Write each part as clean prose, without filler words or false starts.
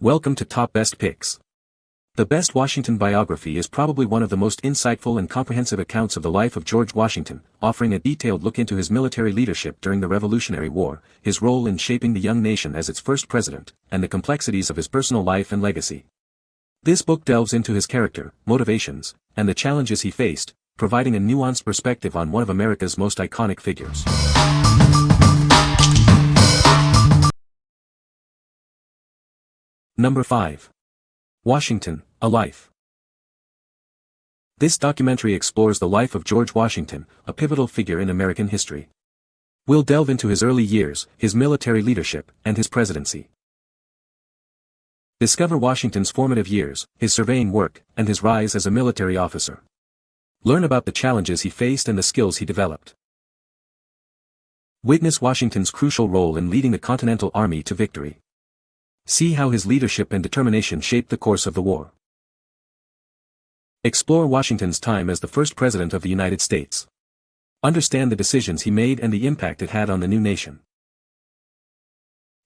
Welcome to Top Best Picks. The Best Washington Biography is probably one of the most insightful and comprehensive accounts of the life of George Washington, offering a detailed look into his military leadership during the Revolutionary War, his role in shaping the young nation as its first president, and the complexities of his personal life and legacy. This book delves into his character, motivations, and the challenges he faced, providing a nuanced perspective on one of America's most iconic figures. Number 5. Washington, A Life. This documentary explores the life of George Washington, a pivotal figure in American history. We'll delve into his early years, his military leadership, and his presidency. Discover Washington's formative years, his surveying work, and his rise as a military officer. Learn about the challenges he faced and the skills he developed. Witness Washington's crucial role in leading the Continental Army to victory. See how his leadership and determination shaped the course of the war. Explore Washington's time as the first president of the United States. Understand the decisions he made and the impact it had on the new nation.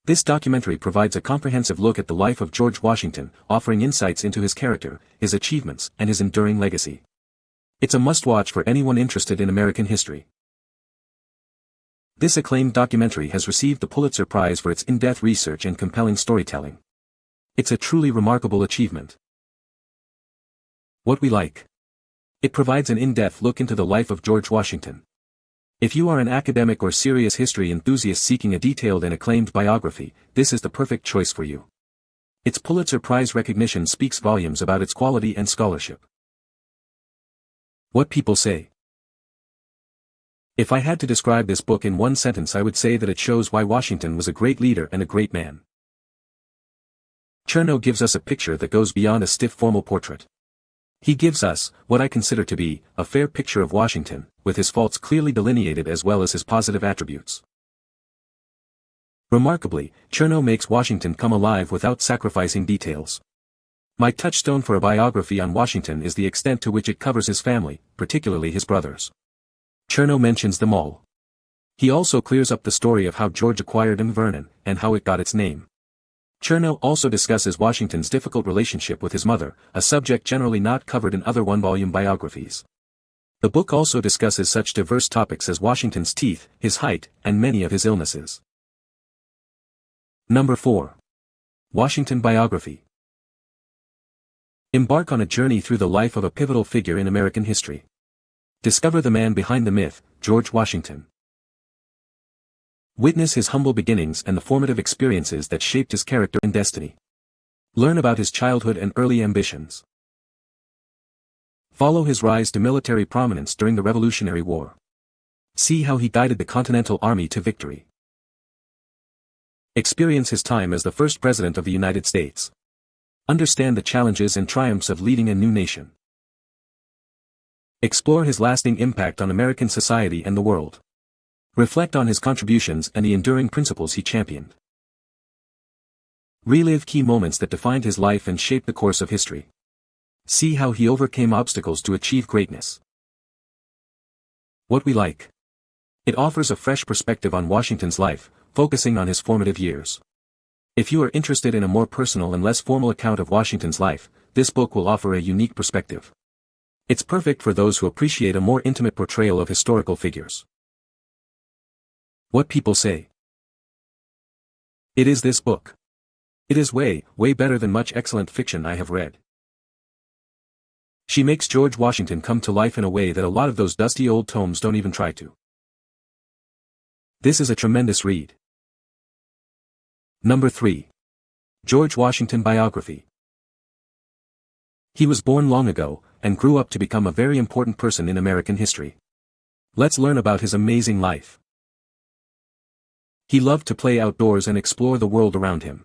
This documentary provides a comprehensive look at the life of George Washington, offering insights into his character, his achievements, and his enduring legacy. It's a must-watch for anyone interested in American history. This acclaimed documentary has received the Pulitzer Prize for its in-depth research and compelling storytelling. It's a truly remarkable achievement. What we like. It provides an in-depth look into the life of George Washington. If you are an academic or serious history enthusiast seeking a detailed and acclaimed biography, this is the perfect choice for you. Its Pulitzer Prize recognition speaks volumes about its quality and scholarship. What people say. If I had to describe this book in one sentence, I would say that it shows why Washington was a great leader and a great man. Chernow gives us a picture that goes beyond a stiff formal portrait. He gives us, what I consider to be, a fair picture of Washington, with his faults clearly delineated as well as his positive attributes. Remarkably, Chernow makes Washington come alive without sacrificing details. My touchstone for a biography on Washington is the extent to which it covers his family, particularly his brothers. Chernow mentions them all. He also clears up the story of how George acquired Vernon, and how it got its name. Chernow also discusses Washington's difficult relationship with his mother, a subject generally not covered in other one-volume biographies. The book also discusses such diverse topics as Washington's teeth, his height, and many of his illnesses. Number 4. Washington Biography. Embark on a journey through the life of a pivotal figure in American history. Discover the man behind the myth, George Washington. Witness his humble beginnings and the formative experiences that shaped his character and destiny. Learn about his childhood and early ambitions. Follow his rise to military prominence during the Revolutionary War. See how he guided the Continental Army to victory. Experience his time as the first president of the United States. Understand the challenges and triumphs of leading a new nation. Explore his lasting impact on American society and the world. Reflect on his contributions and the enduring principles he championed. Relive key moments that defined his life and shaped the course of history. See how he overcame obstacles to achieve greatness. What we like. It offers a fresh perspective on Washington's life, focusing on his formative years. If you are interested in a more personal and less formal account of Washington's life, this book will offer a unique perspective. It's perfect for those who appreciate a more intimate portrayal of historical figures. What people say. It is this book. It is way better than much excellent fiction I have read. She makes George Washington come to life in a way that a lot of those dusty old tomes don't even try to. This is a tremendous read. Number 3. George Washington Biography. He was born long ago, and grew up to become a very important person in American history. Let's learn about his amazing life. He loved to play outdoors and explore the world around him.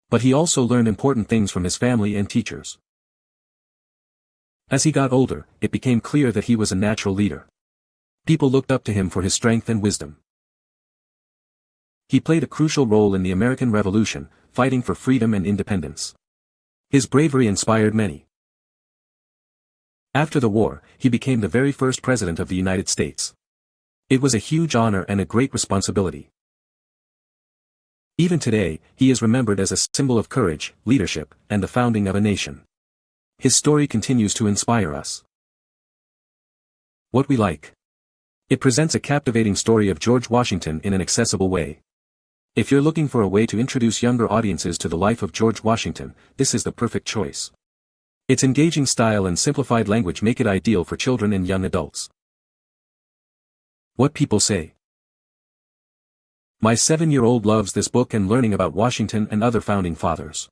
But he also learned important things from his family and teachers. As he got older, it became clear that he was a natural leader. People looked up to him for his strength and wisdom. He played a crucial role in the American Revolution, fighting for freedom and independence. His bravery inspired many. After the war, he became the very first president of the United States. It was a huge honor and a great responsibility. Even today, he is remembered as a symbol of courage, leadership, and the founding of a nation. His story continues to inspire us. What we like. It presents a captivating story of George Washington in an accessible way. If you're looking for a way to introduce younger audiences to the life of George Washington, this is the perfect choice. Its engaging style and simplified language make it ideal for children and young adults. What people say. My 7-year-old loves this book and learning about Washington and other founding fathers.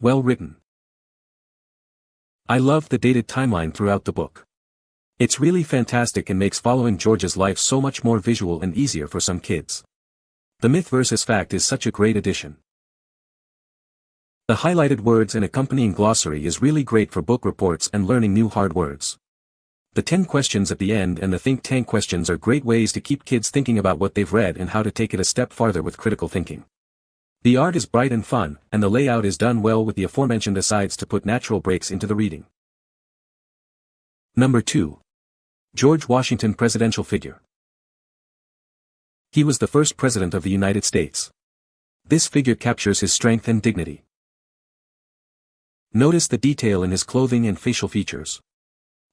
Well written. I love the dated timeline throughout the book. It's really fantastic and makes following George's life so much more visual and easier for some kids. The myth versus fact is such a great addition. The highlighted words and accompanying glossary is really great for book reports and learning new hard words. The 10 questions at the end and the think tank questions are great ways to keep kids thinking about what they've read and how to take it a step farther with critical thinking. The art is bright and fun, and the layout is done well with the aforementioned asides to put natural breaks into the reading. Number 2. George Washington Presidential Figure. He was the first President of the United States. This figure captures his strength and dignity. Notice the detail in his clothing and facial features.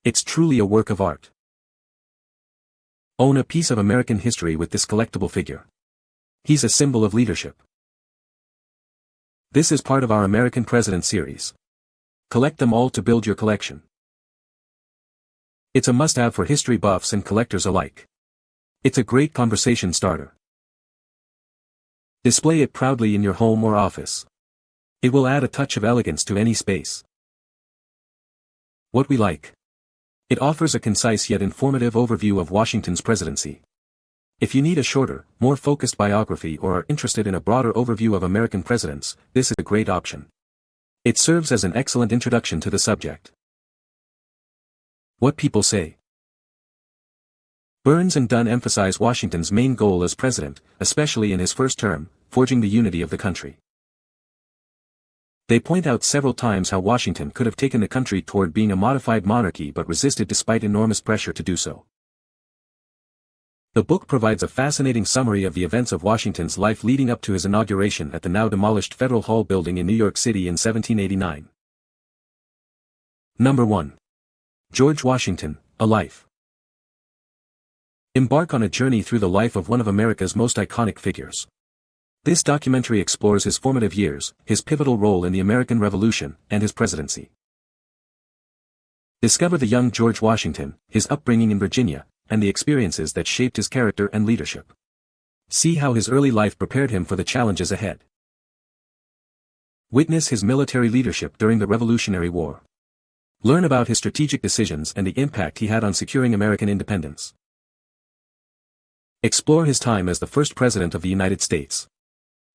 It's truly a work of art. Own a piece of American history with this collectible figure. He's a symbol of leadership. This is part of our American President series. Collect them all to build your collection. It's a must-have for history buffs and collectors alike. It's a great conversation starter. Display it proudly in your home or office. It will add a touch of elegance to any space. What we like. It offers a concise yet informative overview of Washington's presidency. If you need a shorter, more focused biography or are interested in a broader overview of American presidents, this is a great option. It serves as an excellent introduction to the subject. What people say. Burns and Dunn emphasize Washington's main goal as president, especially in his first term, forging the unity of the country. They point out several times how Washington could have taken the country toward being a modified monarchy but resisted despite enormous pressure to do so. The book provides a fascinating summary of the events of Washington's life leading up to his inauguration at the now demolished Federal Hall building in New York City in 1789. Number 1. George Washington, A Life. Embark on a journey through the life of one of America's most iconic figures. This documentary explores his formative years, his pivotal role in the American Revolution, and his presidency. Discover the young George Washington, his upbringing in Virginia, and the experiences that shaped his character and leadership. See how his early life prepared him for the challenges ahead. Witness his military leadership during the Revolutionary War. Learn about his strategic decisions and the impact he had on securing American independence. Explore his time as the first President of the United States.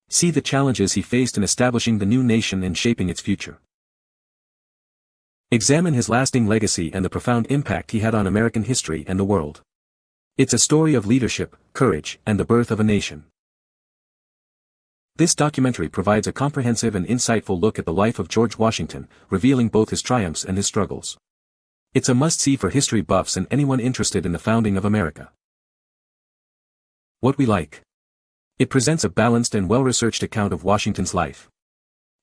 See the challenges he faced in establishing the new nation and shaping its future. Examine his lasting legacy and the profound impact he had on American history and the world. It's a story of leadership, courage, and the birth of a nation. This documentary provides a comprehensive and insightful look at the life of George Washington, revealing both his triumphs and his struggles. It's a must-see for history buffs and anyone interested in the founding of America. What we like. It presents a balanced and well-researched account of Washington's life.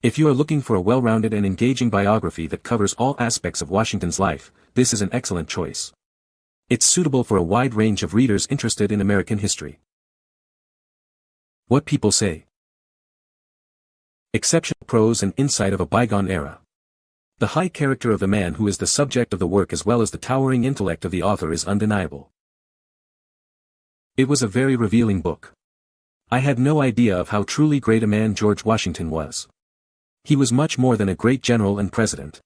If you are looking for a well-rounded and engaging biography that covers all aspects of Washington's life, this is an excellent choice. It's suitable for a wide range of readers interested in American history. What people say. Exceptional prose and insight of a bygone era. The high character of the man who is the subject of the work as well as the towering intellect of the author is undeniable. It was a very revealing book. I had no idea of how truly great a man George Washington was. He was much more than a great general and president.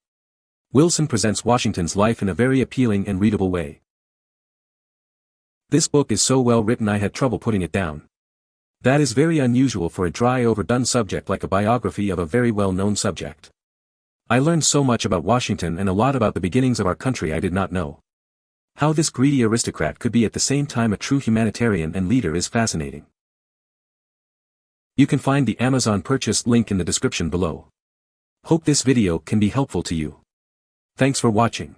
Wilson presents Washington's life in a very appealing and readable way. This book is so well written I had trouble putting it down. That is very unusual for a dry overdone subject like a biography of a very well-known subject. I learned so much about Washington and a lot about the beginnings of our country I did not know. How this greedy aristocrat could be at the same time a true humanitarian and leader is fascinating. You can find the Amazon purchase link in the description below. Hope this video can be helpful to you. Thanks for watching.